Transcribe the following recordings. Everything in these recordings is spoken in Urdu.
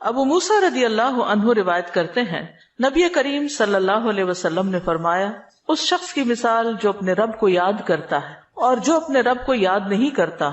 ابو موسیٰ رضی اللہ عنہ روایت کرتے ہیں نبی کریم صلی اللہ علیہ وسلم نے فرمایا اس شخص کی مثال جو اپنے رب کو یاد کرتا ہے اور جو اپنے رب کو یاد نہیں کرتا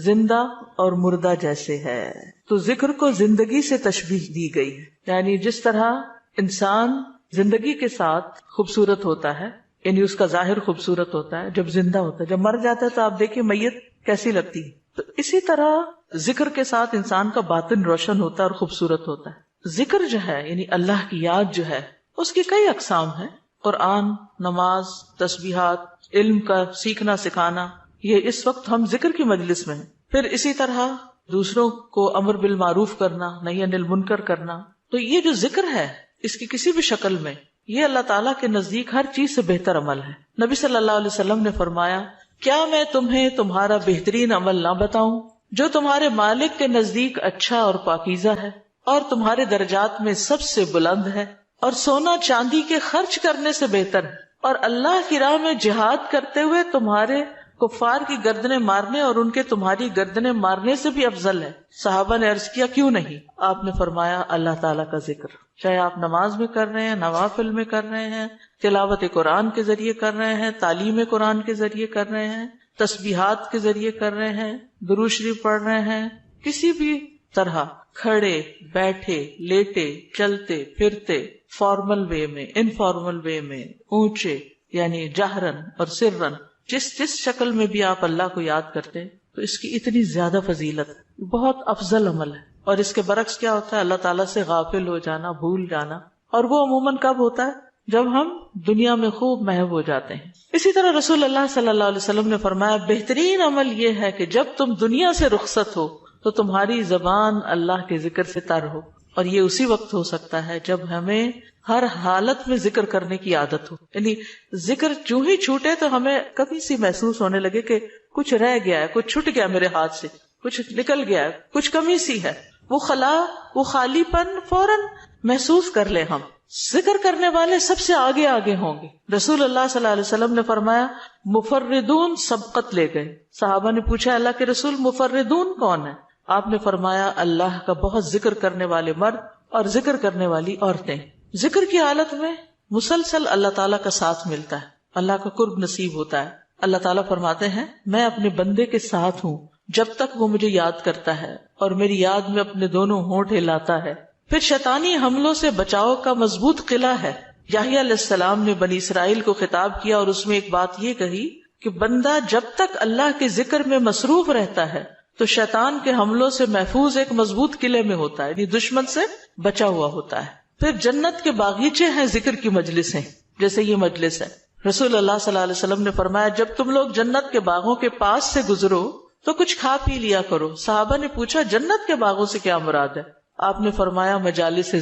زندہ اور مردہ جیسے ہے. تو ذکر کو زندگی سے تشبیہ دی گئی ہے، یعنی جس طرح انسان زندگی کے ساتھ خوبصورت ہوتا ہے، یعنی اس کا ظاہر خوبصورت ہوتا ہے جب زندہ ہوتا ہے، جب مر جاتا ہے تو آپ دیکھیں میت کیسی لگتی ہے، تو اسی طرح ذکر کے ساتھ انسان کا باطن روشن ہوتا ہے اور خوبصورت ہوتا ہے. ذکر جو ہے یعنی اللہ کی یاد جو ہے اس کی کئی اقسام ہیں، قرآن، نماز، تسبیحات، علم کا سیکھنا سکھانا، یہ اس وقت ہم ذکر کی مجلس میں ہیں. پھر اسی طرح دوسروں کو امر بالمعروف کرنا، نہی عن المنکر کرنا. تو یہ جو ذکر ہے اس کی کسی بھی شکل میں یہ اللہ تعالیٰ کے نزدیک ہر چیز سے بہتر عمل ہے. نبی صلی اللہ علیہ وسلم نے فرمایا کیا میں تمہیں تمہارا بہترین عمل نہ بتاؤں جو تمہارے مالک کے نزدیک اچھا اور پاکیزہ ہے اور تمہارے درجات میں سب سے بلند ہے اور سونا چاندی کے خرچ کرنے سے بہتر ہے اور اللہ کی راہ میں جہاد کرتے ہوئے تمہارے کفار کی گردنیں مارنے اور ان کے تمہاری گردنیں مارنے سے بھی افضل ہے. صحابہ نے عرض کیا کیوں نہیں؟ آپ نے فرمایا اللہ تعالیٰ کا ذکر، چاہے آپ نماز میں کر رہے ہیں، نوافل میں کر رہے ہیں، تلاوت قرآن کے ذریعے کر رہے ہیں، تعلیم قرآن کے ذریعے کر رہے ہیں، تسبیحات کے ذریعے کر رہے ہیں، درود شریف پڑھ رہے ہیں، کسی بھی طرح کھڑے بیٹھے لیٹے چلتے پھرتے، فارمل وے میں، انفارمل وے میں، اونچے یعنی جہرن اور سرن، جس شکل میں بھی آپ اللہ کو یاد کرتے ہیں تو اس کی اتنی زیادہ فضیلت ہے، بہت افضل عمل ہے. اور اس کے برعکس کیا ہوتا ہے؟ اللہ تعالیٰ سے غافل ہو جانا، بھول جانا، اور وہ عموماً کب ہوتا ہے؟ جب ہم دنیا میں خوب محو ہو جاتے ہیں. اسی طرح رسول اللہ صلی اللہ علیہ وسلم نے فرمایا بہترین عمل یہ ہے کہ جب تم دنیا سے رخصت ہو تو تمہاری زبان اللہ کے ذکر سے تر ہو، اور یہ اسی وقت ہو سکتا ہے جب ہمیں ہر حالت میں ذکر کرنے کی عادت ہو. یعنی ذکر جو ہی چھوٹے تو ہمیں کبھی سی محسوس ہونے لگے کہ کچھ رہ گیا ہے، کچھ چھٹ گیا میرے ہاتھ سے، کچھ نکل گیا ہے، کچھ کمی سی ہے، وہ خلا، وہ خالی پن فوراً محسوس کر لیں. ہم ذکر کرنے والے سب سے آگے آگے ہوں گے. رسول اللہ صلی اللہ علیہ وسلم نے فرمایا مفردون سبقت لے گئے. صحابہ نے پوچھا اللہ کے رسول مفردون کون ہے؟ آپ نے فرمایا اللہ کا بہت ذکر کرنے والے مرد اور ذکر کرنے والی عورتیں. ذکر کی حالت میں مسلسل اللہ تعالیٰ کا ساتھ ملتا ہے، اللہ کا قرب نصیب ہوتا ہے. اللہ تعالیٰ فرماتے ہیں میں اپنے بندے کے ساتھ ہوں جب تک وہ مجھے یاد کرتا ہے اور میری یاد میں اپنے دونوں ہونٹ ہلاتا ہے. پھر شیطانی حملوں سے بچاؤ کا مضبوط قلعہ ہے. یحییٰ علیہ السلام نے بنی اسرائیل کو خطاب کیا اور اس میں ایک بات یہ کہی کہ بندہ جب تک اللہ کے ذکر میں مصروف رہتا ہے تو شیطان کے حملوں سے محفوظ ایک مضبوط قلعے میں ہوتا ہے، یعنی دشمن سے بچا ہوا ہوتا ہے. پھر جنت کے باغیچے ہیں ذکر کی مجلسیں، جیسے یہ مجلس ہے. رسول اللہ صلی اللہ علیہ وسلم نے فرمایا جب تم لوگ جنت کے باغوں کے پاس سے گزرو تو کچھ کھا پی لیا کرو. صحابہ نے پوچھا جنت کے باغوں سے کیا مراد ہے؟ آپ نے فرمایا مجالس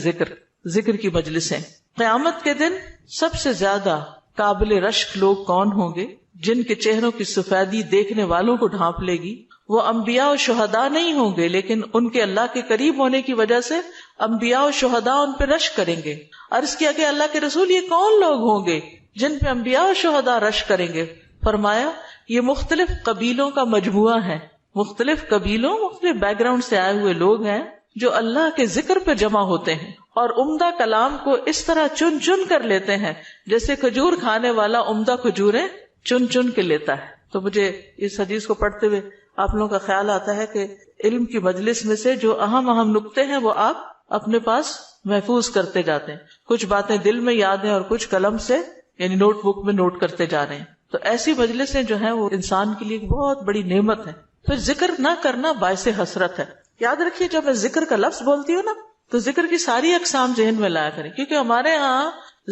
ذکر کی مجلسیں. قیامت کے دن سب سے زیادہ قابل رشک لوگ کون ہوں گے؟ جن کے چہروں کی سفیدی دیکھنے والوں کو ڈھانپ لے گی. وہ انبیاء و شہداء نہیں ہوں گے، لیکن ان کے اللہ کے قریب ہونے کی وجہ سے انبیاء و شہداء ان پہ رشک کریں گے. عرض کیا کہ اللہ کے رسول یہ کون لوگ ہوں گے جن پہ انبیاء و شہداء رشک کریں گے؟ فرمایا یہ مختلف قبیلوں کا مجموعہ ہے، مختلف قبیلوں، مختلف بیک گراؤنڈ سے آئے ہوئے لوگ ہیں جو اللہ کے ذکر پہ جمع ہوتے ہیں اور عمدہ کلام کو اس طرح چن چن کر لیتے ہیں جیسے کھجور کھانے والا عمدہ کھجوریں چن چن کے لیتا ہے. تو مجھے اس حدیث کو پڑھتے ہوئے آپ لوگوں کا خیال آتا ہے کہ علم کی مجلس میں سے جو اہم نکتے ہیں وہ آپ اپنے پاس محفوظ کرتے جاتے ہیں. کچھ باتیں دل میں یاد ہیں اور کچھ قلم سے یعنی نوٹ بک میں نوٹ کرتے جا رہے ہیں. تو ایسی مجلسیں جو ہیں وہ انسان کے لیے ایک بہت بڑی نعمت ہے. پھر ذکر نہ کرنا باعث حسرت ہے. یاد رکھیے جب میں ذکر کا لفظ بولتی ہوں نا تو ذکر کی ساری اقسام ذہن میں لایا کریں، کیونکہ ہمارے ہاں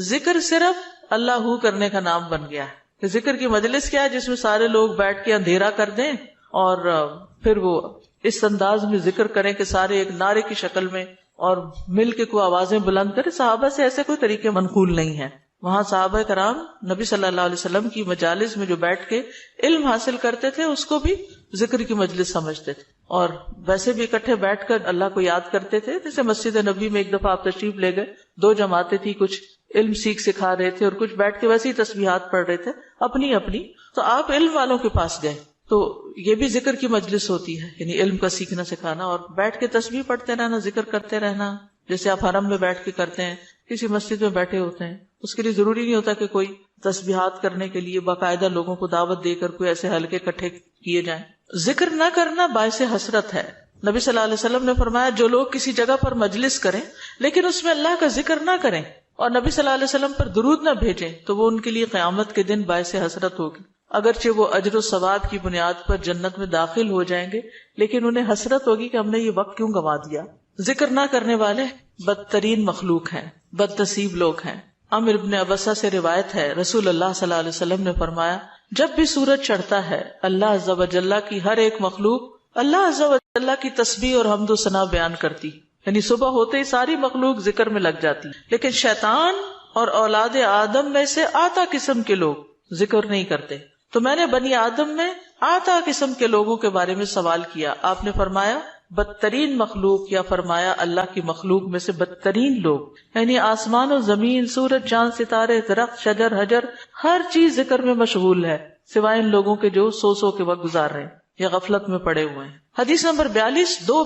ذکر صرف اللہ ہو کرنے کا نام بن گیا ہے. ذکر کی مجلس کیا ہے؟ جس میں سارے لوگ بیٹھ کے اندھیرا کر دیں اور پھر وہ اس انداز میں ذکر کریں کہ سارے ایک نعرے کی شکل میں اور مل کے کوئی آوازیں بلند کریں. صحابہ سے ایسے کوئی طریقے منقول نہیں ہیں. وہاں صحابہ کرام نبی صلی اللہ علیہ وسلم کی مجالس میں جو بیٹھ کے علم حاصل کرتے تھے اس کو بھی ذکر کی مجلس سمجھتے تھے، اور ویسے بھی اکٹھے بیٹھ کر اللہ کو یاد کرتے تھے. جیسے مسجد نبی میں ایک دفعہ آپ تشریف لے گئے، 2 جماعتیں تھی، کچھ علم سکھا رہے تھے اور کچھ بیٹھ کے ویسے ہی تسبیحات پڑھ رہے تھے اپنی. تو آپ علم والوں کے پاس گئے تو یہ بھی ذکر کی مجلس ہوتی ہے، یعنی علم کا سیکھنا سکھانا، اور بیٹھ کے تسبیح پڑھتے رہنا، ذکر کرتے رہنا، جیسے آپ حرم میں بیٹھ کے کرتے ہیں، کسی مسجد میں بیٹھے ہوتے ہیں، اس کے لیے ضروری نہیں ہوتا کہ کوئی تسبیحات کرنے کے لیے باقاعدہ لوگوں کو دعوت دے کر کوئی ایسے حلقے اکٹھے کیے جائیں۔ ذکر نہ کرنا باعث حسرت ہے۔ نبی صلی اللہ علیہ وسلم نے فرمایا جو لوگ کسی جگہ پر مجلس کریں لیکن اس میں اللہ کا ذکر نہ کریں اور نبی صلی اللہ علیہ وسلم پر درود نہ بھیجیں تو وہ ان کے لیے قیامت کے دن باعث حسرت ہوگی۔ اگرچہ وہ اجر و ثواب کی بنیاد پر جنت میں داخل ہو جائیں گے لیکن انہیں حسرت ہوگی کہ ہم نے یہ وقت کیوں گنوا دیا۔ ذکر نہ کرنے والے بدترین مخلوق ہیں، بد نصیب لوگ ہیں۔ عامر ابن ابسہ سے روایت ہے، رسول اللہ صلی اللہ علیہ وسلم نے فرمایا جب بھی سورج چڑھتا ہے اللہ عز و جل کی ہر ایک مخلوق اللہ عز و جل کی تسبیح اور حمد و ثنا بیان کرتی، یعنی صبح ہوتے ہی ساری مخلوق ذکر میں لگ جاتی، لیکن شیطان اور اولاد آدم میں سے آتا قسم کے لوگ ذکر نہیں کرتے۔ تو میں نے بنی آدم میں آتا قسم کے لوگوں کے بارے میں سوال کیا، آپ نے فرمایا بدترین مخلوق، یا فرمایا اللہ کی مخلوق میں سے بدترین لوگ، یعنی آسمان و زمین، سورج چاند ستارے، درخت شجر حجر، ہر چیز ذکر میں مشغول ہے سوائے ان لوگوں کے جو سو کے وقت گزار رہے ہیں یا غفلت میں پڑے ہوئے ہیں۔ حدیث نمبر 42، دو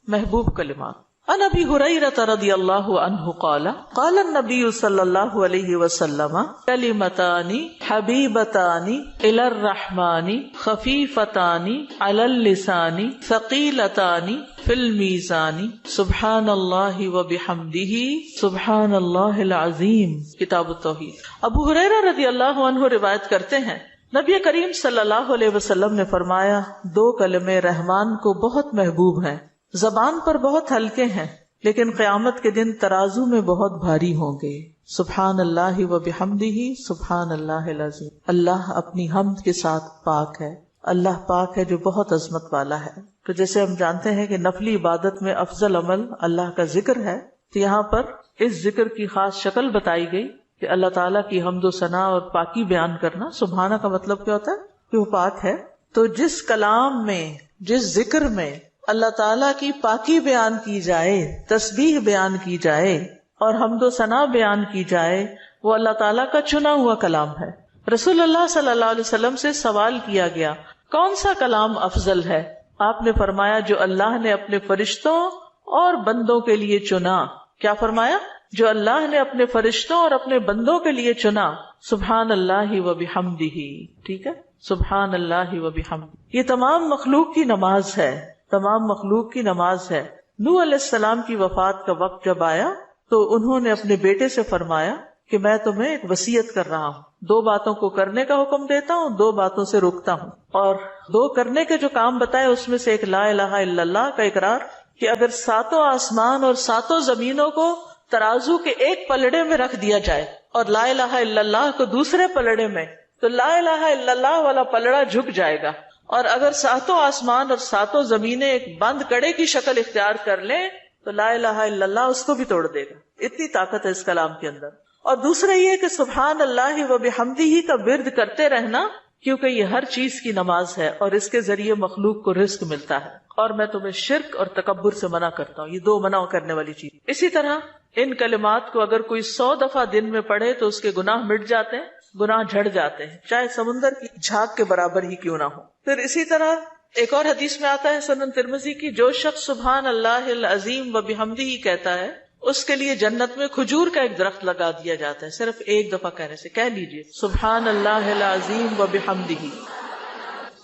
محبوب کلمات۔ عن ابی ہریرہ رضی اللہ عنہ قال قال النبی صلی اللہ علیہ وسلم کلمتان حبیبتان الی الرحمن خفیفتان علی اللسان ثقیلتان فی المیزان سبحان اللہ وبحمدہ سبحان اللہ العظیم۔ کتاب التوحید۔ ابو ہریرہ رضی اللہ عنہ روایت کرتے ہیں نبی کریم صلی اللہ علیہ وسلم نے فرمایا دو کلمے رحمان کو بہت محبوب ہیں، زبان پر بہت ہلکے ہیں لیکن قیامت کے دن ترازو میں بہت بھاری ہوں گے۔ سبحان اللہ و بحمدہ سبحان اللہ العظیم۔ اللہ اپنی حمد کے ساتھ پاک ہے، اللہ پاک ہے جو بہت عظمت والا ہے۔ تو جیسے ہم جانتے ہیں کہ نفلی عبادت میں افضل عمل اللہ کا ذکر ہے، تو یہاں پر اس ذکر کی خاص شکل بتائی گئی کہ اللہ تعالیٰ کی حمد و ثنا اور پاکی بیان کرنا۔ سبحانہ کا مطلب کیا ہوتا ہے؟ کہ وہ پاک ہے۔ تو جس کلام میں، جس ذکر میں اللہ تعالیٰ کی پاکی بیان کی جائے، تسبیح بیان کی جائے اور حمد و ثنا بیان کی جائے، وہ اللہ تعالیٰ کا چنا ہوا کلام ہے۔ رسول اللہ صلی اللہ علیہ وسلم سے سوال کیا گیا کون سا کلام افضل ہے؟ آپ نے فرمایا جو اللہ نے اپنے فرشتوں اور بندوں کے لیے چنا۔ کیا فرمایا؟ جو اللہ نے اپنے فرشتوں اور اپنے بندوں کے لیے چنا۔ سبحان اللہ و بحمدہ، ٹھیک ہے، سبحان اللہ و بحمدہ۔ یہ تمام مخلوق کی نماز ہے، تمام مخلوق کی نماز ہے۔ نوح علیہ السلام کی وفات کا وقت جب آیا تو انہوں نے اپنے بیٹے سے فرمایا کہ میں تمہیں ایک وصیت کر رہا ہوں، دو باتوں کو کرنے کا حکم دیتا ہوں، دو باتوں سے روکتا ہوں۔ اور دو کرنے کے جو کام بتائے اس میں سے ایک لا الہ الا اللہ کا اقرار، کہ اگر ساتوں آسمان اور ساتوں زمینوں کو ترازو کے ایک پلڑے میں رکھ دیا جائے اور لا الہ الا اللہ کو دوسرے پلڑے میں، تو لا الہ الا اللہ والا پلڑا جھک جائے گا، اور اگر ساتوں آسمان اور ساتوں زمینیں ایک بند کڑے کی شکل اختیار کر لیں تو لا الہ الا اللہ اس کو بھی توڑ دے گا۔ اتنی طاقت ہے اس کلام کے اندر۔ اور دوسرا یہ کہ سبحان اللہ و بحمدہ کا ورد کرتے رہنا، کیونکہ یہ ہر چیز کی نماز ہے اور اس کے ذریعے مخلوق کو رزق ملتا ہے۔ اور میں تمہیں شرک اور تکبر سے منع کرتا ہوں، یہ دو منع کرنے والی چیز۔ اسی طرح ان کلمات کو اگر کوئی 100 دفعہ دن میں پڑھے تو اس کے گناہ مٹ جاتے ہیں، گناہ جھڑ جاتے ہیں، چاہے سمندر کی جھاگ کے برابر ہی کیوں نہ ہو۔ پھر اسی طرح ایک اور حدیث میں آتا ہے سنن ترمذی کی، جو شخص سبحان اللہ العظیم و بحمدہ کہتا ہے اس کے لیے جنت میں کھجور کا ایک درخت لگا دیا جاتا ہے، صرف ایک دفعہ کہنے سے۔ کہہ لیجئے سبحان اللہ العظیم و بحمدہ۔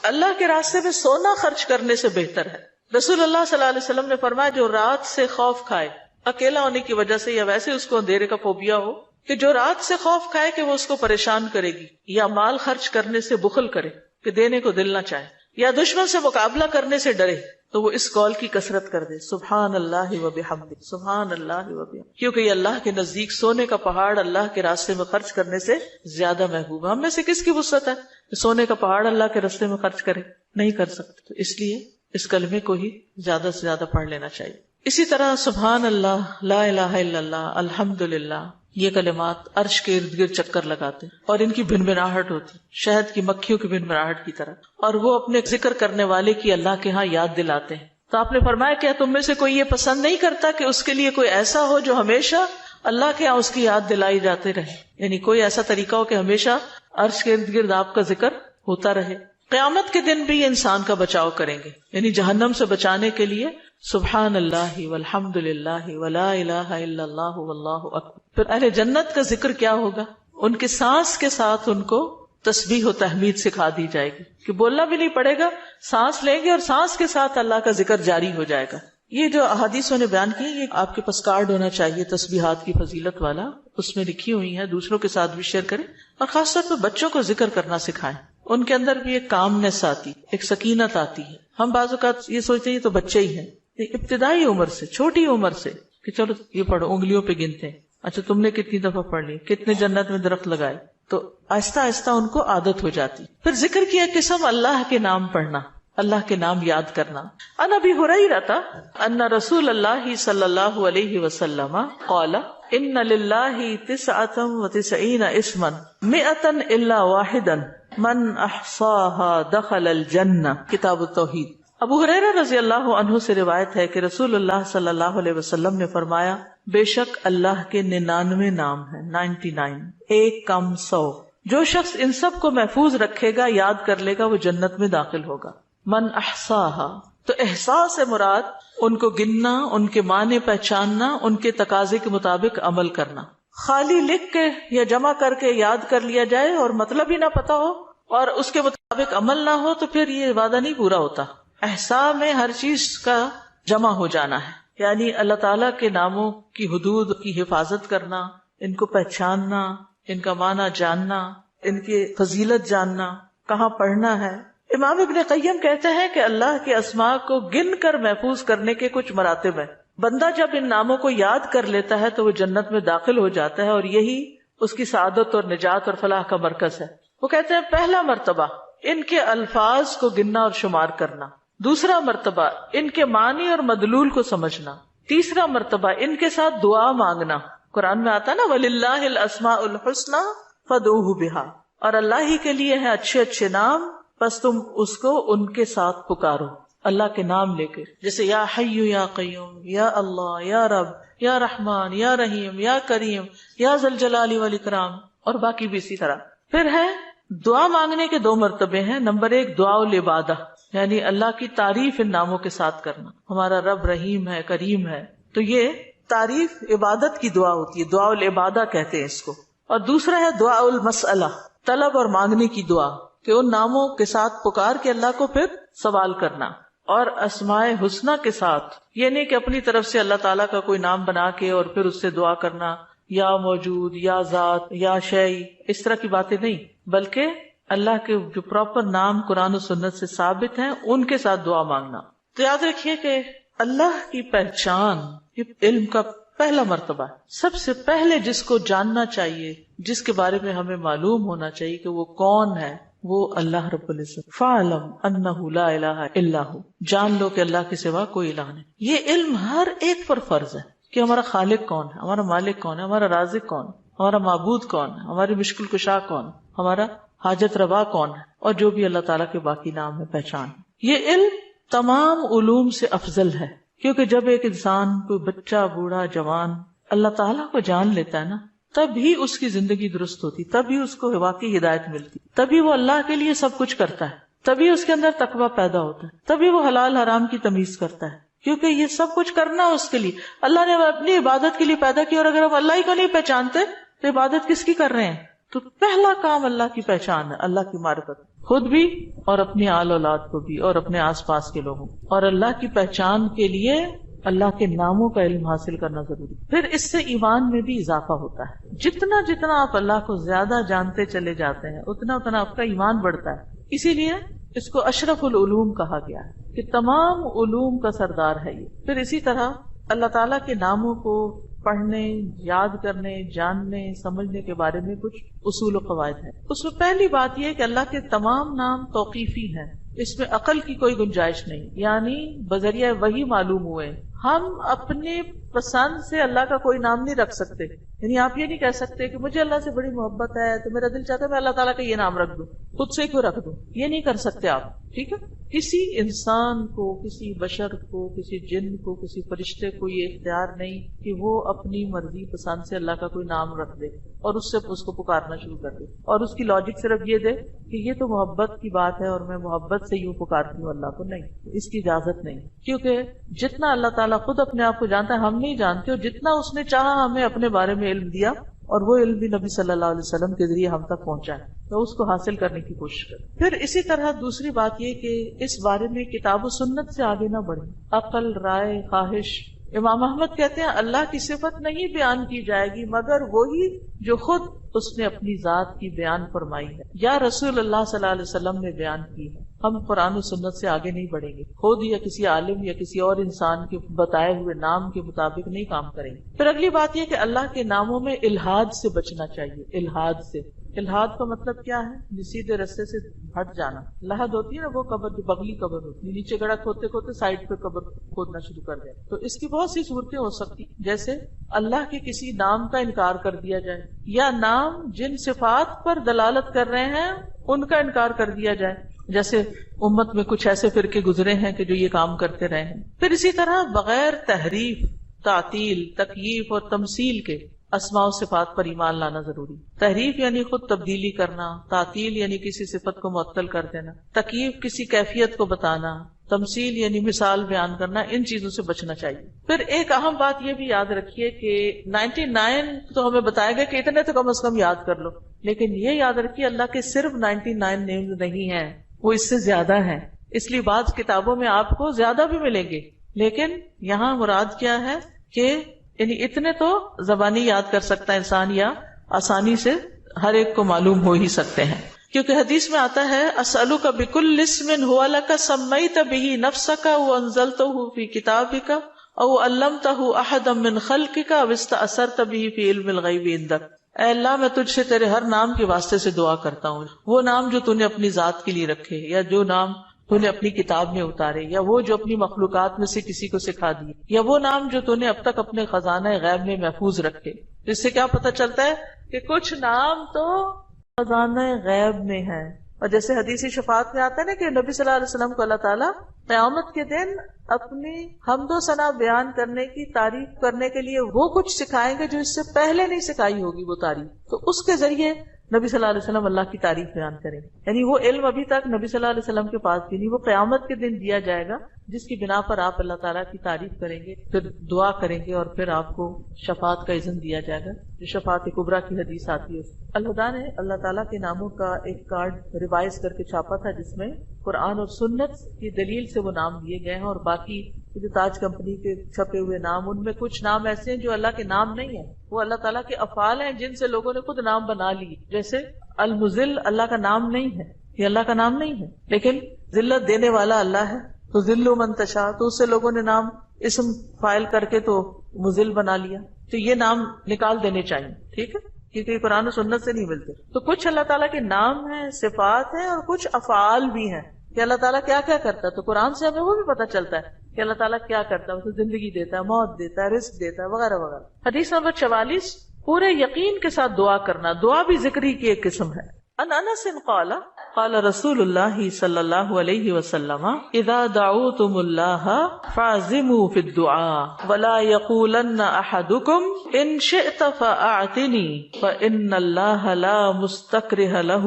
اللہ کے راستے میں سونا خرچ کرنے سے بہتر ہے۔ رسول اللہ صلی اللہ علیہ وسلم نے فرمایا جو رات سے خوف کھائے، اکیلا ہونے کی وجہ سے یا ویسے اس کو اندھیرے کا فوبیا ہو، کہ جو رات سے خوف کھائے کہ وہ اس کو پریشان کرے گی، یا مال خرچ کرنے سے بخل کرے کہ دینے کو دل نہ چاہے، یا دشمن سے مقابلہ کرنے سے ڈرے، تو وہ اس قول کی کثرت کر دے سبحان اللہ و بحمدہ، سبحان اللہ و بحمدہ، کیونکہ یہ اللہ کے نزدیک سونے کا پہاڑ اللہ کے راستے میں خرچ کرنے سے زیادہ محبوب ہے۔ ہم میں سے کس کی وسعت ہے کہ سونے کا پہاڑ اللہ کے راستے میں خرچ کرے؟ نہیں کر سکتے۔ تو اس لیے اس کلمے کو ہی زیادہ سے زیادہ پڑھ لینا چاہیے۔ اسی طرح سبحان اللہ، لا الہ الا اللہ، الحمدللہ، یہ کلمات عرش کے ارد گرد چکر لگاتے اور ان کی بھنبھناہٹ ہوتی شہد کی مکھیوں کی بھنبھناہٹ کی طرح، اور وہ اپنے ذکر کرنے والے کی اللہ کے ہاں یاد دلاتے ہیں۔ تو آپ نے فرمایا کیا تم میں سے کوئی یہ پسند نہیں کرتا کہ اس کے لیے کوئی ایسا ہو جو ہمیشہ اللہ کے ہاں اس کی یاد دلائی جاتے رہے، یعنی کوئی ایسا طریقہ ہو کہ ہمیشہ عرش کے ارد گرد آپ کا ذکر ہوتا رہے. قیامت کے دن بھی یہ انسان کا بچاؤ کریں گے، یعنی جہنم سے بچانے کے لیے سبحان اللہ والحمد للہ ولا الہ الا اللہ واللہ اکبر. پھر اہل جنت کا ذکر کیا ہوگا؟ ان کے سانس کے ساتھ ان کو تسبیح و تحمید سکھا دی جائے گی کہ بولنا بھی نہیں پڑے گا، سانس لیں گے اور سانس کے ساتھ اللہ کا ذکر جاری ہو جائے گا. یہ جو احادیثوں نے بیان کی، یہ آپ کے پاس کارڈ ہونا چاہیے تسبیحات کی فضیلت والا، اس میں لکھی ہوئی ہے، دوسروں کے ساتھ بھی شیئر کریں اور خاص طور پہ بچوں کو ذکر کرنا سکھائیں. ان کے اندر بھی ایک کامنس آتی، ایک سکینت آتی ہے. ہم بعض اوقات یہ سوچتے ہیں یہ تو بچے ہی ہیں، ابتدائی عمر سے، چھوٹی عمر سے کہ چلو یہ پڑھو، انگلیوں پہ گنتے ہیں، اچھا تم نے کتنی دفعہ پڑھ لی، کتنے جنت میں درخت لگائے، تو آہستہ آہستہ ان کو عادت ہو جاتی. پھر ذکر کی ایک قسم اللہ کے نام پڑھنا، اللہ کے نام یاد کرنا. عن ابی ہریرہ ان رسول اللہ صلی اللہ علیہ وسلم قال ان للہ 99 اسما 100 الا واحدا من احصاها دخل الجنہ. کتاب التوحید. ابو ہریرہ رضی اللہ عنہ سے روایت ہے کہ رسول اللہ صلی اللہ علیہ وسلم نے فرمایا، بے شک اللہ کے 99 نام ہیں، 99، ایک کم 100. جو شخص ان سب کو محفوظ رکھے گا، یاد کر لے گا، وہ جنت میں داخل ہوگا. من احصاها، تو احساس سے مراد ان کو گننا، ان کے معنی پہچاننا، ان کے تقاضے کے مطابق عمل کرنا. خالی لکھ کے یا جمع کر کے یاد کر لیا جائے اور مطلب ہی نہ پتا ہو اور اس کے مطابق عمل نہ ہو تو پھر یہ وعدہ نہیں پورا ہوتا. احصاء میں ہر چیز کا جمع ہو جانا ہے، یعنی اللہ تعالیٰ کے ناموں کی حدود کی حفاظت کرنا، ان کو پہچاننا، ان کا معنی جاننا، ان کی فضیلت جاننا، کہاں پڑھنا ہے. امام ابن قیم کہتے ہیں کہ اللہ کے اسماء کو گن کر محفوظ کرنے کے کچھ مراتب ہیں. بندہ جب ان ناموں کو یاد کر لیتا ہے تو وہ جنت میں داخل ہو جاتا ہے اور یہی اس کی سعادت اور نجات اور فلاح کا مرکز ہے. وہ کہتے ہیں پہلا مرتبہ ان کے الفاظ کو گننا اور شمار کرنا، دوسرا مرتبہ ان کے معنی اور مدلول کو سمجھنا، تیسرا مرتبہ ان کے ساتھ دعا مانگنا. قرآن میں آتا نا وَلِلَّهِ الْأَسْمَاءُ الْحُسْنَى فَادْعُوهُ بِهَا، اور اللہ ہی کے لیے ہیں اچھے اچھے نام، بس تم اس کو ان کے ساتھ پکارو، اللہ کے نام لے کے. جیسے یا حی یا قیوم، یا اللہ، یا رب، یا رحمان، یا رحیم، یا کریم، یا ذی الجلال والاکرام، اور باقی بھی اسی طرح. پھر ہے دعا مانگنے کے 2 مرتبے ہیں. نمبر 1 دعا العبادہ، یعنی اللہ کی تعریف ان ناموں کے ساتھ کرنا. ہمارا رب رحیم ہے، کریم ہے، تو یہ تعریف عبادت کی دعا ہوتی ہے، دعا العبادہ کہتے ہیں اس کو. اور دوسرا ہے دعا المسئلہ، طلب اور مانگنے کی دعا، کہ ان ناموں کے ساتھ پکار کے اللہ کو پھر سوال کرنا. اور اسماء حسنہ کے ساتھ یہ نہیں کہ اپنی طرف سے اللہ تعالیٰ کا کوئی نام بنا کے اور پھر اس سے دعا کرنا، یا موجود، یا ذات، یا شیء، اس طرح کی باتیں نہیں، بلکہ اللہ کے جو پراپر نام قرآن و سنت سے ثابت ہیں ان کے ساتھ دعا مانگنا. تو یاد رکھیے کہ اللہ کی پہچان یہ علم کا پہلا مرتبہ ہے. سب سے پہلے جس کو جاننا چاہیے، جس کے بارے میں ہمیں معلوم ہونا چاہیے کہ وہ کون ہے، وہ اللہ رب العزت. فَاعْلَمْ أَنَّهُ لَا إِلَهَ إِلَّا هُوَ، جان لو کہ اللہ کے سوا کوئی الہ نہیں. یہ علم ہر ایک پر فرض ہے کہ ہمارا خالق کون ہے، ہمارا مالک کون ہے، ہمارا رازق کون ہے، ہمارا معبود کون ہے، ہماری مشکل کشا کون ہے، ہمارا حاجت روا کون ہے، اور جو بھی اللہ تعالیٰ کے باقی نام ہے، پہچان. یہ علم تمام علوم سے افضل ہے، کیونکہ جب ایک انسان، کوئی بچہ، بوڑھا، جوان اللہ تعالیٰ کو جان لیتا ہے نا، تب ہی اس کی زندگی درست ہوتی، تب ہی اس کو واقعی ہدایت ملتی، تبھی وہ اللہ کے لیے سب کچھ کرتا ہے، تبھی اس کے اندر تقویٰ پیدا ہوتا ہے، تبھی وہ حلال حرام کی تمیز کرتا ہے. کیونکہ یہ سب کچھ کرنا اس کے لیے اللہ نے اپنی عبادت کے لیے پیدا کیا، اور اگر ہم اللہ ہی کو نہیں پہچانتے تو عبادت کس کی کر رہے ہیں؟ تو پہلا کام اللہ کی پہچان ہے، اللہ کی معرفت، خود بھی اور اپنی آل اولاد کو بھی اور اپنے آس پاس کے لوگوں. اور اللہ کی پہچان کے لیے اللہ کے ناموں کا علم حاصل کرنا ضروری. پھر اس سے ایمان میں بھی اضافہ ہوتا ہے. جتنا جتنا آپ اللہ کو زیادہ جانتے چلے جاتے ہیں اتنا اتنا آپ کا ایمان بڑھتا ہے. اسی لیے اس کو اشرف العلوم کہا گیا ہے کہ تمام علوم کا سردار ہے یہ. پھر اسی طرح اللہ تعالیٰ کے ناموں کو پڑھنے، یاد کرنے، جاننے، سمجھنے کے بارے میں کچھ اصول و قواعد ہیں. اس میں پہلی بات یہ کہ اللہ کے تمام نام توقیفی ہیں، اس میں عقل کی کوئی گنجائش نہیں، یعنی بذریعہ وحی معلوم ہوئے. ہم اپنی پسند سے اللہ کا کوئی نام نہیں رکھ سکتے. یعنی آپ یہ نہیں کہہ سکتے کہ مجھے اللہ سے بڑی محبت ہے تو میرا دل چاہتا ہے میں اللہ تعالیٰ کا یہ نام رکھ دوں, خود سے کیوں رکھ دوں, یہ نہیں کر سکتے آپ. ٹھیک ہے, کسی انسان کو, کسی بشر کو, کسی جن کو, کسی فرشتے کو یہ اختیار نہیں کہ وہ اپنی مرضی پسند سے اللہ کا کوئی نام رکھ دے اور اس سے اس کو پکارنا شروع کر دے, اور اس کی لاجک صرف یہ دے کہ یہ تو محبت کی بات ہے اور میں محبت سے یوں پکارتی ہوں اللہ کو. نہیں, اس کی اجازت نہیں, کیونکہ جتنا اللہ تعالیٰ خود اپنے آپ کو جانتا ہے ہم نہیں جانتے, اور جتنا اس نے چاہا ہمیں اپنے بارے میں علم دیا, اور وہ علم بھی نبی صلی اللہ علیہ وسلم کے ذریعے ہم تک پہنچا ہے, تو اس کو حاصل کرنے کی کوشش کریں. پھر اسی طرح دوسری بات یہ کہ اس بارے میں کتاب و سنت سے آگے نہ بڑھیں, عقل, رائے, خواہش. امام احمد کہتے ہیں اللہ کی صفت نہیں بیان کی جائے گی مگر وہی جو خود اس نے اپنی ذات کی بیان فرمائی ہے یا رسول اللہ صلی اللہ علیہ وسلم نے بیان کی ہے. ہم قرآن و سنت سے آگے نہیں بڑھیں گے, خود یا کسی عالم یا کسی اور انسان کے بتائے ہوئے نام کے مطابق نہیں کام کریں گے. پھر اگلی بات یہ کہ اللہ کے ناموں میں الحاد سے بچنا چاہیے. الحاد سے, الحاد کا مطلب کیا ہے؟ سیدھے رستے سے ہٹ جانا. لحد ہوتی ہے نا وہ قبر جو بغلی قبر ہوتی ہے, نیچے گڑھا کھودتے کھودتے سائڈ پہ قبر کھودنا شروع کر دیں. تو اس کی بہت سی صورتیں ہو سکتی, جیسے اللہ کے کسی نام کا انکار کر دیا جائے, یا نام جن صفات پر دلالت کر رہے ہیں ان کا انکار کر دیا جائے, جیسے امت میں کچھ ایسے فرقے گزرے ہیں کہ جو یہ کام کرتے رہے ہیں. پھر اسی طرح بغیر تحریف, تعطیل, تکییف اور تمثیل کے اسماء و صفات پر ایمان لانا ضروری. تحریف یعنی خود تبدیلی کرنا, تعطیل یعنی کسی صفت کو معطل کر دینا, تکییف کسی کیفیت کو بتانا, تمثیل یعنی مثال بیان کرنا, ان چیزوں سے بچنا چاہیے. پھر ایک اہم بات یہ بھی یاد رکھیے کہ 99 تو ہمیں بتایا گیا کہ اتنے تو کم از کم یاد کر لو, لیکن یہ یاد رکھیے اللہ کے صرف 99 نیمز نہیں ہیں, وہ اس سے زیادہ ہیں. اس لیے بعض کتابوں میں آپ کو زیادہ بھی ملیں گے, لیکن یہاں مراد کیا ہے کہ یعنی اتنے تو زبانی یاد کر سکتا ہے انسان, یا آسانی سے ہر ایک کو معلوم ہو ہی سکتے ہیں. کیونکہ حدیث میں آتا ہے اسألک بکل اسم هو لک سمیت به نفسک وانزلته فی کتابک او علمته احدا من خلقک او استأثرت به فی علم الغیب عندک. اے اللہ میں تجھ سے تیرے ہر نام کے واسطے سے دعا کرتا ہوں, وہ نام جو تو نے اپنی ذات کے لیے رکھے, یا جو نام تو نے اپنی کتاب میں اتارے, یا وہ جو اپنی مخلوقات میں سے کسی کو سکھا دیے, یا وہ نام جو تو نے اب تک اپنے خزانہ غیب میں محفوظ رکھے. اس سے کیا پتہ چلتا ہے کہ کچھ نام تو خزانہ غیب میں ہیں. اور جیسے حدیثی شفاعت میں آتا ہے نا کہ نبی صلی اللہ علیہ وسلم کو اللہ تعالیٰ قیامت کے دن اپنی حمد و ثنا بیان کرنے کی تعریف کرنے کے لیے وہ کچھ سکھائیں گے جو اس سے پہلے نہیں سکھائی ہوگی وہ تعریف, تو اس کے ذریعے نبی صلی اللہ علیہ وسلم اللہ کی تعریف بیان کریں. یعنی وہ علم ابھی تک نبی صلی اللہ علیہ وسلم کے پاس بھی نہیں, وہ قیامت کے دن دیا جائے گا, جس کی بنا پر آپ اللہ تعالیٰ کی تعریف کریں گے, پھر دعا کریں گے, اور پھر آپ کو شفاعت کا اذن دیا جائے گا, جو شفاعت کبریٰ کی حدیث آتی ہے. الہدیٰ نے اللہ تعالیٰ کے ناموں کا ایک کارڈ ریوائز کر کے چھاپا تھا, جس میں قرآن اور سنت کی دلیل سے وہ نام دیے گئے ہیں, اور باقی جو تاج کمپنی کے چھپے ہوئے نام, ان میں کچھ نام ایسے ہیں جو اللہ کے نام نہیں ہیں, وہ اللہ تعالیٰ کے افعال ہیں جن سے لوگوں نے خود نام بنا لی. جیسے المذل اللہ کا نام نہیں ہے, یہ اللہ کا نام نہیں ہے, لیکن ذلت دینے والا اللہ ہے, تو ذل من تشاء, تو اس سے لوگوں نے نام اسم فائل کر کے تو مذل بنا لیا. تو یہ نام نکال دینے چاہیے, ٹھیک ہے, کیونکہ یہ قرآن و سنت سے نہیں ملتے. تو کچھ اللہ تعالیٰ کے نام ہیں, صفات ہیں, اور کچھ افعال بھی ہیں کہ اللہ تعالیٰ کیا کیا کرتا ہے. تو قرآن سے ہمیں وہ بھی پتہ چلتا ہے کہ اللہ تعالیٰ کیا کرتا ہے, اسے زندگی دیتا ہے, موت دیتا ہے, رزق دیتا ہے, وغیرہ وغیرہ. حدیث نمبر 44, پورے یقین کے ساتھ دعا کرنا. دعا بھی ذکری کی ایک قسم ہے. ان انس قال قال رسول اللہ صلی اللہ علیہ وسلم اذا دعوتم اللہ فاعزموا فی الدعاء ولا یقولن احدکم ان شئت فاعتنی فان اللہ لا مستکرہ لہ.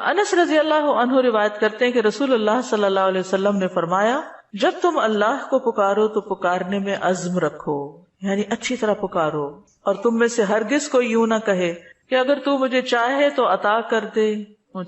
انس رضی اللہ عنہ روایت کرتے ہیں کہ رسول اللہ صلی اللہ علیہ وسلم نے فرمایا, جب تم اللہ کو پکارو تو پکارنے میں عزم رکھو, یعنی اچھی طرح پکارو, اور تم میں سے ہرگز کوئی یوں نہ کہے کہ اگر تو مجھے چاہے تو عطا کر دے,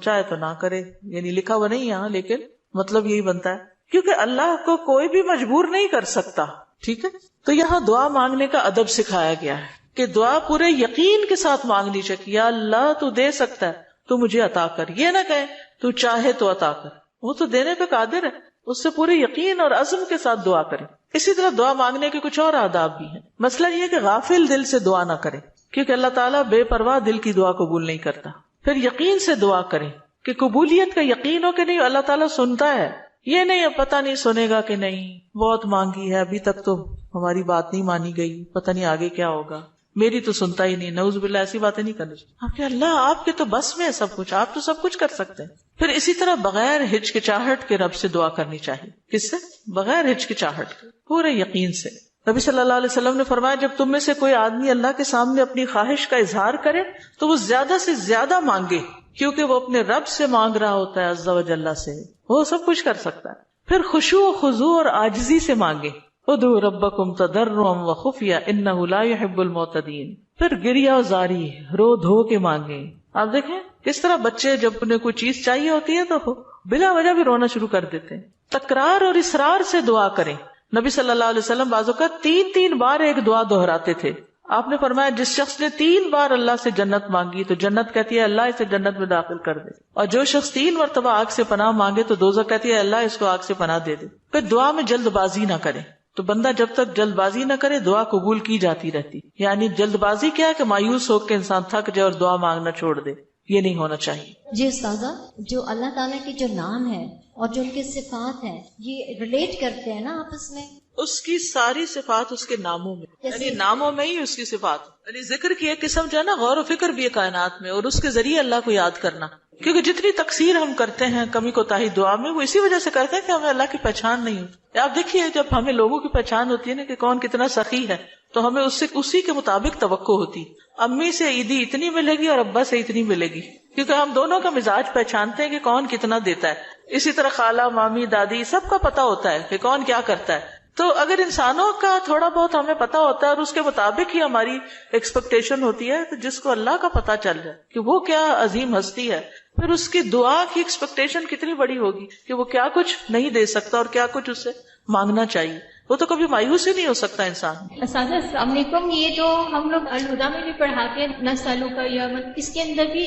چاہے تو نہ کرے. یعنی لکھا ہوا نہیں یہاں, لیکن مطلب یہی بنتا ہے, کیونکہ اللہ کو کوئی بھی مجبور نہیں کر سکتا. ٹھیک ہے, تو یہاں دعا مانگنے کا ادب سکھایا گیا ہے کہ دعا پورے یقین کے ساتھ مانگنی چاہیے. یا اللہ تو دے سکتا ہے, تو مجھے عطا کر. یہ نہ کہے تو چاہے تو عطا کر, وہ تو دینے پہ قادر ہے, اس سے پورے یقین اور عزم کے ساتھ دعا کرے. اسی طرح دعا مانگنے کے کچھ اور آداب بھی ہیں. مسئلہ یہ کہ غافل دل سے دعا نہ کرے, کیونکہ اللہ تعالیٰ بے پرواہ دل کی دعا قبول نہیں کرتا. پھر یقین سے دعا کریں کہ قبولیت کا یقین ہو کہ نہیں اللہ تعالیٰ سنتا ہے, یہ نہیں پتہ نہیں سنے گا کہ نہیں، بہت مانگی ہے ابھی تک تو ہماری بات نہیں مانی گئی، پتہ نہیں آگے کیا ہوگا، میری تو سنتا ہی نہیں، نعوذ باللہ ایسی باتیں نہیں کرنی چاہیے. آپ کے اللہ آپ کے تو بس میں ہے سب کچھ، آپ تو سب کچھ کر سکتے ہیں. پھر اسی طرح بغیر ہچکچاہٹ کے رب سے دعا کرنی چاہیے. کس سے؟ بغیر ہچکچاہٹ کے، پورے یقین سے. نبی صلی اللہ علیہ وسلم نے فرمایا جب تم میں سے کوئی آدمی اللہ کے سامنے اپنی خواہش کا اظہار کرے تو وہ زیادہ سے زیادہ مانگے، کیونکہ وہ اپنے رب سے مانگ رہا ہوتا ہے عز و جل سے، وہ سب کچھ کر سکتا ہے. پھر خشوع و خضوع اور عاجزی سے مانگے. ادعوا ربکم تضرعا وخفیا انہ لا يحب المعتدین. پھر گریہ و زاری، رو دھو کے مانگے. آپ دیکھیں کس طرح بچے جب انہیں کوئی چیز چاہیے ہوتی ہے تو بلا وجہ بھی رونا شروع کر دیتے ہیں. تکرار اور اصرار سے دعا کریں. نبی صلی اللہ علیہ وسلم بعض اوقات 3 بار ایک دعا دہراتے تھے. آپ نے فرمایا جس شخص نے 3 بار اللہ سے جنت مانگی تو جنت کہتی ہے اللہ اسے جنت میں داخل کر دے، اور جو شخص 3 مرتبہ آگ سے پناہ مانگے تو دوزخ کہتی ہے اللہ اس کو آگ سے پناہ دے دے. پھر دعا میں جلد بازی نہ کرے. تو بندہ جب تک جلد بازی نہ کرے دعا قبول کی جاتی رہتی. یعنی جلد بازی کیا ہے کہ مایوس ہو کے انسان تھک جائے اور دعا مانگنا چھوڑ دے، یہ نہیں ہونا چاہیے. جی استاذہ، جو اللہ تعالیٰ کی جو نام ہے اور جو ان کی صفات ہیں یہ ریلیٹ کرتے ہیں نا آپس میں؟ اس کی ساری صفات اس کے ناموں میں، یعنی ناموں میں ہی اس کی صفات. یعنی ذکر کی ایک قسم جو ہے نا غور و فکر بھی ہے کائنات میں، اور اس کے ذریعے اللہ کو یاد کرنا. کیونکہ جتنی تقصیر ہم کرتے ہیں کمی کوتاہی دعا میں، وہ اسی وجہ سے کرتے ہیں کہ ہمیں اللہ کی پہچان نہیں ہوتی. آپ دیکھیے جب ہمیں لوگوں کی پہچان ہوتی ہے نا کہ کون کتنا سخی ہے تو ہمیں اس سے اسی کے مطابق توقع ہوتی. امی سے عیدی اتنی ملے گی اور ابا سے اتنی ملے گی، کیونکہ ہم دونوں کا مزاج پہچانتے ہیں کہ کون کتنا دیتا ہے. اسی طرح خالہ مامی دادی سب کا پتا ہوتا ہے کہ کون کیا کرتا ہے. تو اگر انسانوں کا تھوڑا بہت ہمیں پتا ہوتا ہے اور اس کے مطابق ہی ہماری ایکسپیکٹیشن ہوتی ہے، تو جس کو اللہ کا پتا چل جائے کہ وہ کیا عظیم ہستی ہے، پھر اس کی دعا کی ایکسپیکٹیشن کتنی بڑی ہوگی کہ وہ کیا کچھ نہیں دے سکتا اور کیا کچھ اس سے مانگنا چاہیے. وہ تو کبھی مایوس ہی نہیں ہو سکتا انسان. اساتذہ السلام علیکم. یہ جو ہم لوگ الہدا میں بھی پڑھاتے ہیں نسلوں کا یوم، اس کے اندر بھی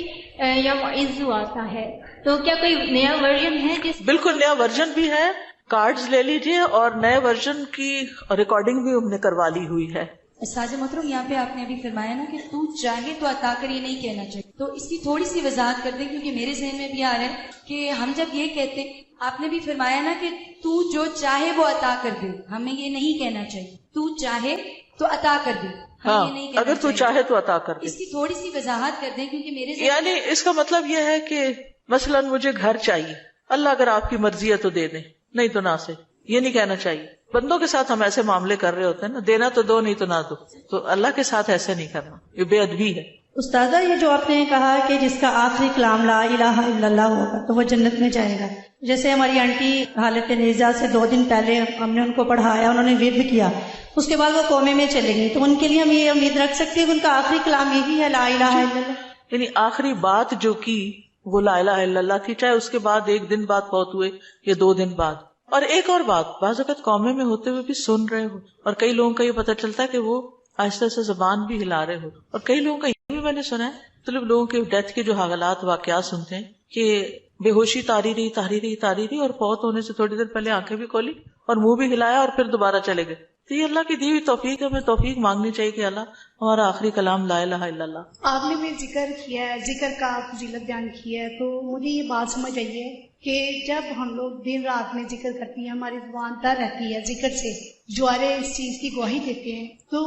یوم عزو آتا ہے، تو کیا کوئی نیا ورژن ہے جس؟ بالکل نیا ورژن بھی ہے. کارڈز لے لیجئے اور نئے ورژن کی ریکارڈنگ بھی ہم نے کروا لی ہوئی ہے. ساجد محترم، یہاں پہ آپ نے ابھی فرمایا نا کہ تو چاہے تو عطا کر، یہ نہیں کہنا چاہیے، تو اس کی تھوڑی سی وضاحت کر دیں کیونکہ میرے ذہن میں بھی آ رہا ہے کہ ہم جب یہ کہتے ہیں، آپ نے بھی فرمایا نا کہ تو جو چاہے وہ عطا کر دے، ہمیں یہ نہیں کہنا چاہیے تو چاہے تو عطا کر دے. ہاں، اگر تو چاہے تو عطا کر دے. اس کی تھوڑی سی وضاحت کر دیں کیونکہ میرے ذہن یعنی اس کا مطلب یہ ہے کہ مثلا مجھے گھر چاہیے، اللہ اگر آپ کی مرضی ہے تو دے دیں، نہیں تو نہ سے. یہ نہیں کہنا چاہیے. بندوں کے ساتھ ہم ایسے معاملے کر رہے ہوتے ہیں نا، دینا تو دو نہیں تو نہ دو، تو اللہ کے ساتھ ایسے نہیں کرنا، یہ بے ادبی ہے. استاذہ، یہ جو آپ نے کہا کہ جس کا آخری کلام لا الہ الا اللہ ہوگا تو وہ جنت میں جائے گا، جیسے ہماری آنٹی حالت نیزہ سے 2 دن پہلے ہم نے ان کو پڑھایا، انہوں نے ورد کیا، اس کے بعد وہ کومے میں چلے گئی، تو ان کے لیے ہم یہ امید رکھ سکتے ہیں کہ ان کا آخری کلام یہی ہے لا الہ الا اللہ؟ یعنی آخری بات جو کی وہ لا الہ الا اللہ تھی، چاہے اس کے بعد 1 دن بعد فوت ہوئے یا 2 دن بعد. اور ایک اور بات، بعض اوقات قومے میں ہوتے ہوئے بھی سن رہے ہو، اور کئی لوگوں کا یہ پتہ چلتا ہے کہ وہ آہستہ سے زبان بھی ہلا رہے ہو، اور کئی لوگوں کا یہ بھی میں نے سنا ہے، مطلب لوگوں کے ڈیتھ کے جو حالات واقعات سنتے ہیں کہ بے ہوشی تاری رہی اور فوت ہونے سے تھوڑی دیر پہلے آنکھیں بھی کھولی اور منہ بھی ہلایا اور پھر دوبارہ چلے گئے. تو یہ اللہ کی دی ہوئی توفیق ہے، ہمیں توفیق مانگنی چاہیے کہ اللہ ہمارا آخری کلام لا الہ الا اللہ. آپ نے بھی ذکر کیا ہے، ذکر کا فضیلت بیان کی ہے، تو مجھے یہ بات سمجھ آئی ہے کہ جب ہم لوگ دن رات میں ذکر کرتی ہیں، ہماری زبان تر رہتی ہے ذکر سے، جوارے اس چیز کی گواہی دیتے ہیں، تو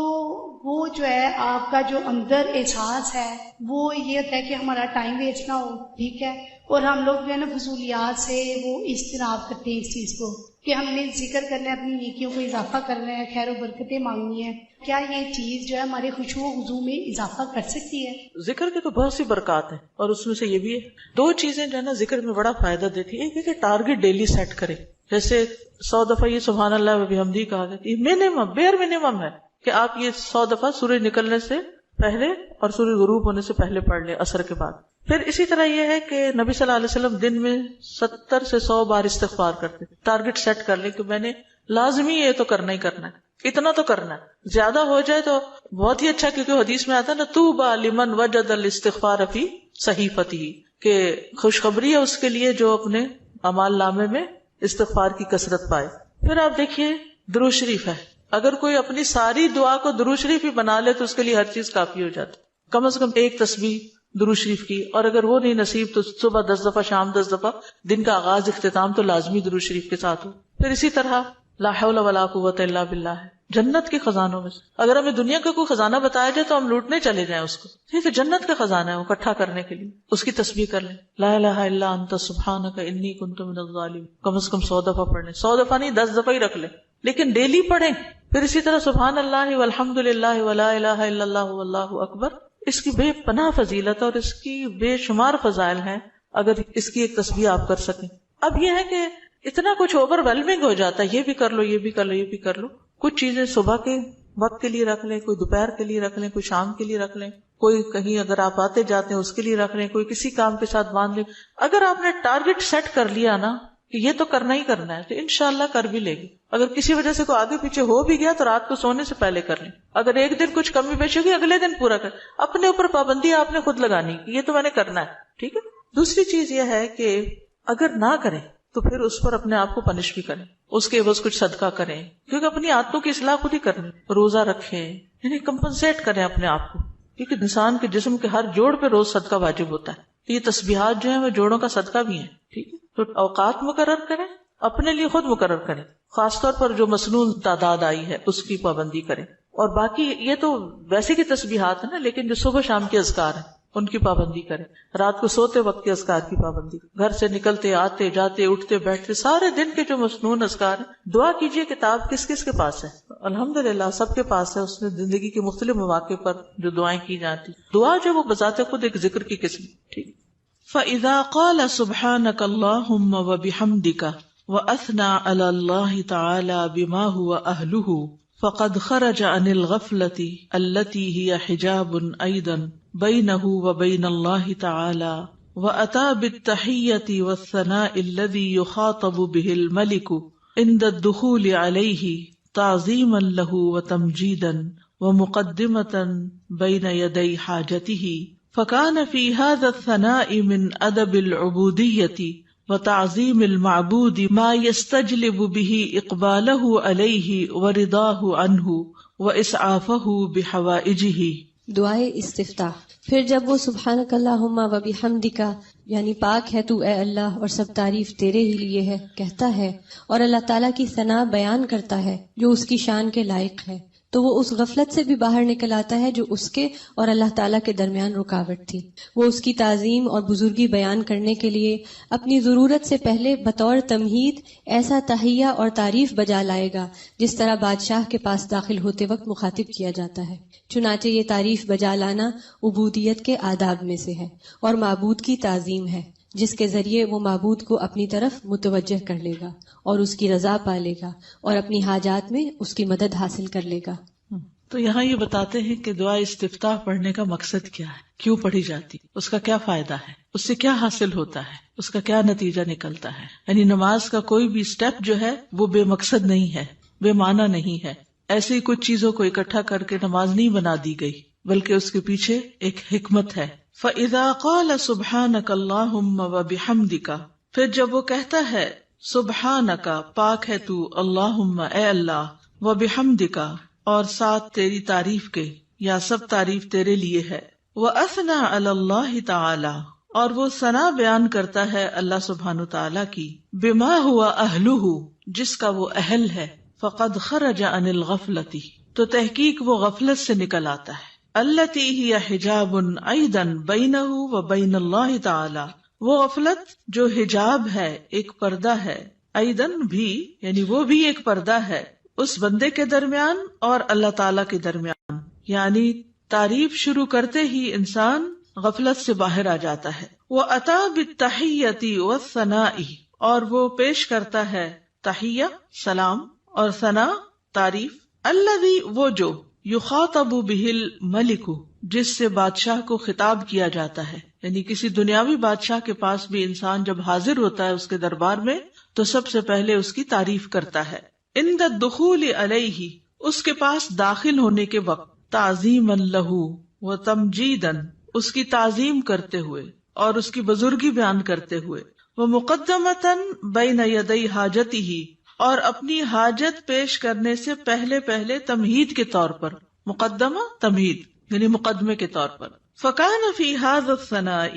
وہ جو ہے آپ کا جو اندر احساس ہے وہ یہ ہوتا ہے کہ ہمارا ٹائم ویسٹ نہ ہو. ٹھیک ہے، اور ہم لوگ جو ہے نا فضولیات سے وہ اجتناب کرتے ہیں اس چیز کو کہ ہم نے ذکر کرنا ہے، اپنی نیکیوں کو اضافہ کرنا ہے، خیر و برکتیں مانگنی ہے. کیا یہ چیز جو ہے ہمارے خشوع و خضوع میں اضافہ کر سکتی ہے؟ ذکر کے تو بہت سی برکات ہیں، اور اس میں سے یہ بھی ہے 2 چیزیں جو ہے نا ذکر میں بڑا فائدہ دیتی ہے. ایک ہے کہ ٹارگٹ ڈیلی سیٹ کرے، جیسے 100 دفعہ یہ سبحان اللہ و بحمدہ کہا گیا، یہ منیمم بیئر منیمم ہے کہ آپ یہ 100 دفعہ سورج نکلنے سے پہلے اور سورج غروب ہونے سے پہلے پڑھ لیں عصر کے بعد. پھر اسی طرح یہ ہے کہ نبی صلی اللہ علیہ وسلم دن میں 70 سے 100 بار استغفار کرتے. ٹارگٹ سیٹ کر لیں کہ میں نے لازمی یہ تو کرنا ہی کرنا ہے، اتنا تو کرنا ہے. زیادہ ہو جائے تو بہت ہی اچھا، کیونکہ حدیث میں آتا ہے نا طوبی لمن وجد الاستغفار فی صحیفتہ، کہ خوشخبری ہے اس کے لیے جو اپنے اعمال نامے میں استغفار کی کثرت پائے. پھر آپ دیکھیے درود شریف ہے، اگر کوئی اپنی ساری دعا کو درود شریف ہی بنا لے تو اس کے لیے ہر چیز کافی ہو جاتی. کم از کم 1 تسبیح درود شریف کی، اور اگر وہ نہیں نصیب تو صبح 10 دفعہ، شام 10 دفعہ، دن کا آغاز اختتام تو لازمی درود شریف کے ساتھ ہو. پھر اسی طرح لا حول ولا قوت الا باللہ ہے جنت کے خزانوں میں سے. اگر ہمیں دنیا کا کوئی خزانہ بتایا جائے تو ہم لوٹنے چلے جائیں اس کو، یہ تو جنت کا خزانہ ہے، وہ اکٹھا کرنے کے لیے اس کی تسبیح کر لیں. لا الہ الا انت سبحانک انی کنت من الظالمین کم از کم 100 دفعہ پڑھ لیں. 100 دفعہ نہیں، 10 دفعہ ہی رکھ لیں، لیکن ڈیلی پڑھیں. پھر اسی طرح سبحان اللہ والحمد للہ ولا الہ الا اللہ واللہ اکبر. اس کی بے پناہ فضیلت اور اس کی بے شمار فضائل ہیں اگر اس کی ایک تسبیح آپ کر سکیں. اب یہ ہے کہ اتنا کچھ اوور ویلمنگ ہو جاتا ہے، یہ بھی کر لو، یہ بھی کر لو، یہ بھی کر لو. کچھ چیزیں صبح کے وقت کے لیے رکھ لیں، کوئی دوپہر کے لیے رکھ لیں، کوئی شام کے لیے رکھ لیں، کوئی کہیں اگر آپ آتے جاتے ہیں اس کے لیے رکھ لیں، کوئی کسی کام کے ساتھ باندھ لیں. اگر آپ نے ٹارگٹ سیٹ کر لیا نا کہ یہ تو کرنا ہی کرنا ہے تو انشاءاللہ کر بھی لے گی. اگر کسی وجہ سے کوئی آگے پیچھے ہو بھی گیا تو رات کو سونے سے پہلے کر لیں. اگر ایک دن کچھ کمی بیشی ہوگی اگلے دن پورا کر. اپنے اوپر پابندی آپ نے خود لگانی کہ یہ تو میں نے کرنا ہے. ٹھیک ہے. دوسری چیز یہ ہے کہ اگر نہ کریں تو پھر اس پر اپنے آپ کو پنش بھی کریں، اس کے عوض کچھ صدقہ کریں، کیونکہ اپنی عادتوں کی اصلاح خود ہی کرنی. روزہ رکھیں، یعنی کمپنسیٹ کریں اپنے آپ کو، کیونکہ انسان کے جسم کے ہر جوڑ پہ روز صدقہ واجب ہوتا ہے. یہ تسبیحات جو ہیں وہ جوڑوں کا صدقہ بھی ہیں. ٹھیک ہے. تو اوقات مقرر کریں، اپنے لیے خود مقرر کریں، خاص طور پر جو مسنون تعداد آئی ہے اس کی پابندی کریں. اور باقی یہ تو ویسے کی تسبیحات ہیں نا، لیکن جو صبح شام کے اذکار ہیں ان کی پابندی کریں. رات کو سوتے وقت کے اذکار کی پابندی، گھر سے نکلتے آتے جاتے اٹھتے بیٹھتے سارے دن کے جو مسنون اذکار ہیں. دعا کیجئے، کتاب کس کس کے پاس ہے؟ الحمدللہ سب کے پاس ہے. اس میں زندگی کے مختلف مواقع پر جو دعائیں کی جاتی، دعا جو وہ بذات خود ایک ذکر کی قسم. ٹھیک. فَإِذَا قَالَ سُبْحَانَكَ اللَّهُمَّ وَبِحَمْدِكَ وَأَثْنَى عَلَى اللَّهِ تَعَالَى بِمَا هُوَ أَهْلُهُ فَقَدْ خَرَجَ عَنِ الْغَفْلَةِ الَّتِي هِيَ حِجَابٌ أَيْضًا بَيْنَهُ وَبَيْنَ اللَّهِ تَعَالَى وَأَتَى بِالتَّحِيَّةِ وَالثَّنَاءِ الَّذِي يُخَاطَبُ بِهِ الْمَلِكُ عِنْدَ الدُّخُولِ عَلَيْهِ تَعْظِيمًا لَهُ وَتَمْجِيدًا وَمُقَدِّمَةً بَيْنَ يَدَيْ حَاجَتِهِ فكان في هذا الثناء من أدب العبودية وتعظيم المعبود ما يستجلب به إقباله عليه ورضاه عنه وإسعافه بحوائجه. دعائے استفتاح. پھر جب وہ سبحانک اللہم و بحمدک یعنی پاک ہے تو اے اللہ اور سب تعریف تیرے ہی لیے ہے کہتا ہے اور اللہ تعالیٰ کی ثنا بیان کرتا ہے جو اس کی شان کے لائق ہے، تو وہ اس غفلت سے بھی باہر نکل آتا ہے جو اس کے اور اللہ تعالیٰ کے درمیان رکاوٹ تھی. وہ اس کی تعظیم اور بزرگی بیان کرنے کے لیے اپنی ضرورت سے پہلے بطور تمہید ایسا تحیہ اور تعریف بجا لائے گا جس طرح بادشاہ کے پاس داخل ہوتے وقت مخاطب کیا جاتا ہے. چنانچہ یہ تعریف بجا لانا عبودیت کے آداب میں سے ہے اور معبود کی تعظیم ہے جس کے ذریعے وہ معبود کو اپنی طرف متوجہ کر لے گا اور اس کی رضا پا لے گا اور اپنی حاجات میں اس کی مدد حاصل کر لے گا. تو یہاں یہ بتاتے ہیں کہ دعا استفتاح پڑھنے کا مقصد کیا ہے، کیوں پڑھی جاتی، اس کا کیا فائدہ ہے، اس سے کیا حاصل ہوتا ہے، اس کا کیا نتیجہ نکلتا ہے. یعنی نماز کا کوئی بھی سٹیپ جو ہے وہ بے مقصد نہیں ہے، بے معنی نہیں ہے. ایسے ہی کچھ چیزوں کو اکٹھا کر کے نماز نہیں بنا دی گئی، بلکہ اس کے پیچھے ایک حکمت ہے. فَإِذَا قَالَ سُبْحَانَكَ اللَّهُمَّ وَبِحَمْدِكَ پھر جب وہ کہتا ہے سبحانک پاک ہے تو، اللہم اے اللہ، وَبِحَمْدِكَ اور ساتھ تیری تعریف کے یا سب تعریف تیرے لیے ہے، وَأَثْنَى عَلَى اللَّهِ تَعَالَى اور وہ ثنا بیان کرتا ہے اللہ سبحانہ تعالیٰ کی، بما ہوا أَهْلُهُ جس کا وہ اہل ہے، فقد خرج عن الغفلة تو تحقیق وہ غفلت سے نکل آتا ہے، التي هي حجاب أيضا بينه وبين الله تعالی وہ غفلت جو حجاب ہے، ایک پردہ ہے، ایضا بھی یعنی وہ بھی ایک پردہ ہے اس بندے کے درمیان اور اللہ تعالیٰ کے درمیان. یعنی تعریف شروع کرتے ہی انسان غفلت سے باہر آ جاتا ہے. وَأَتَى بِالتَّحِيَّةِ وَالثَّنَاءِ اور وہ پیش کرتا ہے تحیہ سلام اور ثنا تعریف، الذی وہ جو یخاطب بہ الملک جس سے بادشاہ کو خطاب کیا جاتا ہے. یعنی کسی دنیاوی بادشاہ کے پاس بھی انسان جب حاضر ہوتا ہے اس کے دربار میں تو سب سے پہلے اس کی تعریف کرتا ہے. عند الدخول علیہ اس کے پاس داخل ہونے کے وقت، تعظیما لہ وتمجیدا اس کی تعظیم کرتے ہوئے اور اس کی بزرگی بیان کرتے ہوئے، ومقدمتا بین یدی حاجتہ اور اپنی حاجت پیش کرنے سے پہلے تمہید کے طور پر، مقدمہ تمہید یعنی مقدمے کے طور پر، فکان فی ھذا الثناء،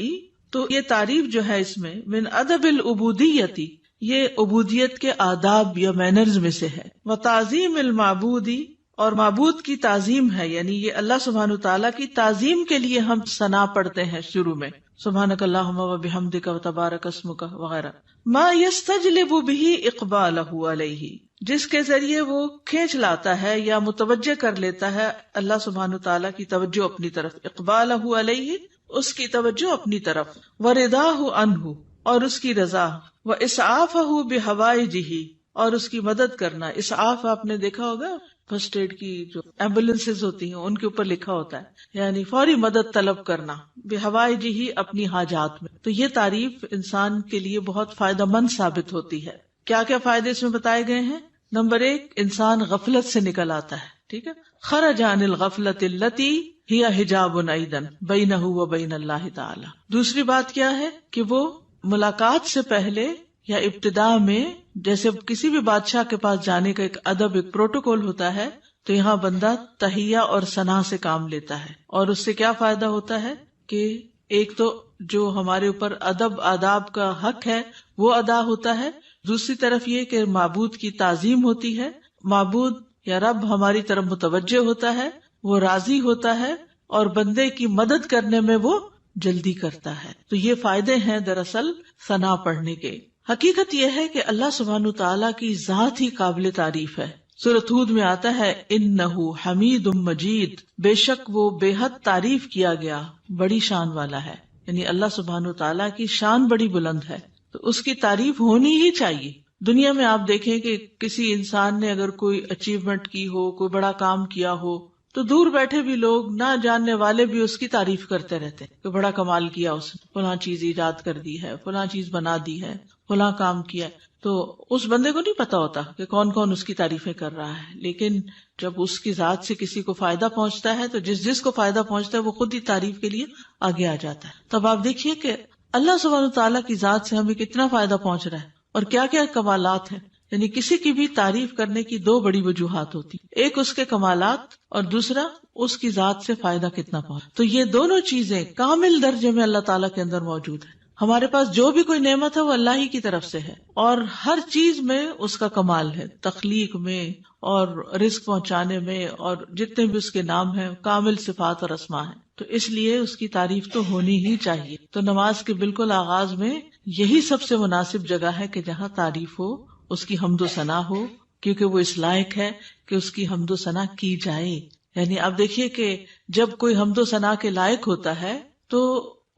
تو یہ تعریف جو ہے اس میں، من ادب العبودیتی، یہ عبودیت کے آداب یا مینرز میں سے ہے، وتعظیم المعبودی، اور معبود کی تعظیم ہے، یعنی یہ اللہ سبحانہ تعالیٰ کی تعظیم کے لیے ہم ثنا پڑھتے ہیں شروع میں، سبحانک اللہم وبحمدک وتبارک اسمک وغیرہ، ما یستجلب بہ اقبالہ علیہ، جس کے ذریعے وہ کھینچ لاتا ہے یا متوجہ کر لیتا ہے اللہ سبحانہ تعالیٰ کی توجہ اپنی طرف، اقبالہ علیہ، اس کی توجہ اپنی طرف، ورضاہ عنہ، اور اس کی رضا، واسعافہ بحوائجہ، اور اس کی مدد کرنا۔ اسعاف آپ نے دیکھا ہوگا فرسٹ ایڈ کی جو ایمبولینسز ہوتی ہیں ان کے اوپر لکھا ہوتا ہے، یعنی فوری مدد طلب کرنا، بحوائجہ، اپنی حاجات میں۔ تو یہ تعریف انسان کے لیے بہت فائدہ مند ثابت ہوتی ہے۔ کیا کیا فائدے اس میں بتائے گئے ہیں؟ نمبر 1، انسان غفلت سے نکل آتا ہے، ٹھیک ہے، خرج عن الغفلۃ التی ہی حجاب ایضا بینہ و بین اللہ تعالی۔ دوسری بات کیا ہے کہ وہ ملاقات سے پہلے یا ابتدا میں، جیسے کسی بھی بادشاہ کے پاس جانے کا ایک ادب، ایک پروٹوکول ہوتا ہے، تو یہاں بندہ تحیہ اور ثنا سے کام لیتا ہے، اور اس سے کیا فائدہ ہوتا ہے کہ ایک تو جو ہمارے اوپر ادب آداب کا حق ہے وہ ادا ہوتا ہے، دوسری طرف یہ کہ معبود کی تعظیم ہوتی ہے، معبود یا رب ہماری طرف متوجہ ہوتا ہے، وہ راضی ہوتا ہے، اور بندے کی مدد کرنے میں وہ جلدی کرتا ہے۔ تو یہ فائدے ہیں دراصل ثنا پڑھنے کے۔ حقیقت یہ ہے کہ اللہ سبحانہ تعالیٰ کی ذات ہی قابل تعریف ہے۔ سورۃ ہود میں آتا ہے، انہ حمید مجید، بے شک وہ بے حد تعریف کیا گیا، بڑی شان والا ہے، یعنی اللہ سبحانہ تعالیٰ کی شان بڑی بلند ہے، تو اس کی تعریف ہونی ہی چاہیے۔ دنیا میں آپ دیکھیں کہ کسی انسان نے اگر کوئی اچیومنٹ کی ہو، کوئی بڑا کام کیا ہو، تو دور بیٹھے بھی لوگ، نہ جاننے والے بھی اس کی تعریف کرتے رہتے کہ بڑا کمال کیا اس نے، فلاں چیز ایجاد کر دی ہے، فلاں چیز بنا دی ہے، فلاں کام کیا ہے۔ تو اس بندے کو نہیں پتا ہوتا کہ کون کون اس کی تعریفیں کر رہا ہے، لیکن جب اس کی ذات سے کسی کو فائدہ پہنچتا ہے تو جس کو فائدہ پہنچتا ہے وہ خود ہی تعریف کے لیے آگے آ جاتا ہے۔ تب آپ دیکھیے کہ اللہ سبحانہ تعالیٰ کی ذات سے ہمیں کتنا فائدہ پہنچ رہا ہے اور کیا کیا کمالات ہیں۔ یعنی کسی کی بھی تعریف کرنے کی 2 بڑی وجوہات ہوتی، ایک اس کے کمالات اور دوسرا اس کی ذات سے فائدہ کتنا پہنچ۔ تو یہ دونوں چیزیں کامل درجے میں اللہ تعالیٰ کے اندر موجود ہیں۔ ہمارے پاس جو بھی کوئی نعمت ہے وہ اللہ ہی کی طرف سے ہے، اور ہر چیز میں اس کا کمال ہے، تخلیق میں اور رزق پہنچانے میں، اور جتنے بھی اس کے نام ہیں کامل صفات اور اسماء ہیں، تو اس لیے اس کی تعریف تو ہونی ہی چاہیے۔ تو نماز کے بالکل آغاز میں یہی سب سے مناسب جگہ ہے کہ جہاں تعریف ہو، اس کی حمد و ثنا ہو، کیونکہ وہ اس لائق ہے کہ اس کی حمد و ثنا کی جائے۔ یعنی آپ دیکھیے کہ جب کوئی حمد و ثنا کے لائق ہوتا ہے تو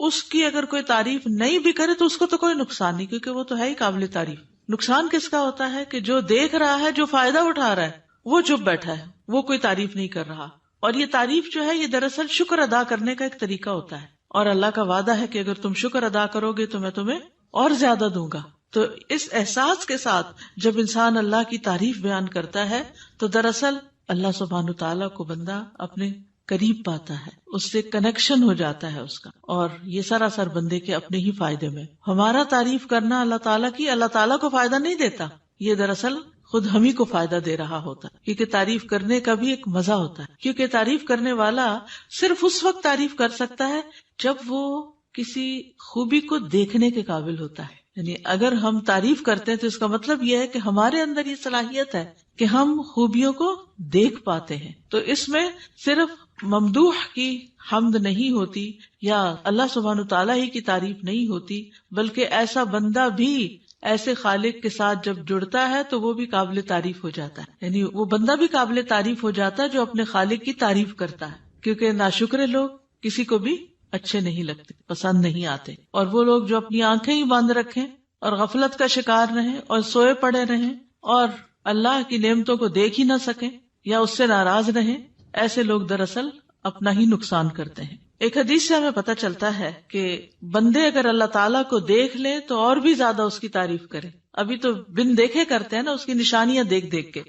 اس کی اگر کوئی تعریف نہیں بھی کرے تو اس کو تو کوئی نقصان نہیں، کیونکہ وہ تو ہے ہی قابل تعریف۔ نقصان کس کا ہوتا ہے کہ جو دیکھ رہا ہے، جو فائدہ اٹھا رہا ہے، وہ چپ بیٹھا ہے، وہ کوئی تعریف نہیں کر رہا۔ اور یہ تعریف جو ہے یہ دراصل شکر ادا کرنے کا ایک طریقہ ہوتا ہے، اور اللہ کا وعدہ ہے کہ اگر تم شکر ادا کرو گے تو میں تمہیں اور زیادہ دوں گا۔ تو اس احساس کے ساتھ جب انسان اللہ کی تعریف بیان کرتا ہے تو دراصل اللہ سبحانہ تعالیٰ کو بندہ اپنے قریب پاتا ہے، اس سے کنیکشن ہو جاتا ہے اس کا، اور یہ سراسر بندے کے اپنے ہی فائدے میں۔ ہمارا تعریف کرنا اللہ تعالیٰ کی اللہ تعالیٰ کو فائدہ نہیں دیتا، یہ دراصل خود ہم ہی کو فائدہ دے رہا ہوتا ہے، کیونکہ تعریف کرنے کا بھی ایک مزہ ہوتا ہے، کیونکہ تعریف کرنے والا صرف اس وقت تعریف کر سکتا ہے جب وہ کسی خوبی کو دیکھنے کے قابل ہوتا ہے۔ یعنی اگر ہم تعریف کرتے ہیں تو اس کا مطلب یہ ہے کہ ہمارے اندر یہ صلاحیت ہے کہ ہم خوبیوں کو دیکھ پاتے ہیں۔ تو اس میں صرف ممدوح کی حمد نہیں ہوتی یا اللہ سبحانہ تعالیٰ ہی کی تعریف نہیں ہوتی، بلکہ ایسا بندہ بھی ایسے خالق کے ساتھ جب جڑتا ہے تو وہ بھی قابل تعریف ہو جاتا ہے۔ یعنی وہ بندہ بھی قابل تعریف ہو جاتا ہے جو اپنے خالق کی تعریف کرتا ہے، کیونکہ ناشکر لوگ کسی کو بھی اچھے نہیں لگتے، پسند نہیں آتے، اور وہ لوگ جو اپنی آنکھیں ہی بند رکھیں اور غفلت کا شکار رہیں اور سوئے پڑے رہیں اور اللہ کی نعمتوں کو دیکھ ہی نہ سکیں یا اس سے ناراض رہیں، ایسے لوگ دراصل اپنا ہی نقصان کرتے ہیں۔ ایک حدیث سے ہمیں پتہ چلتا ہے کہ بندے اگر اللہ تعالیٰ کو دیکھ لیں تو اور بھی زیادہ اس کی تعریف کریں۔ ابھی تو بن دیکھے کرتے ہیں نا، اس کی نشانیاں دیکھ دیکھ کے،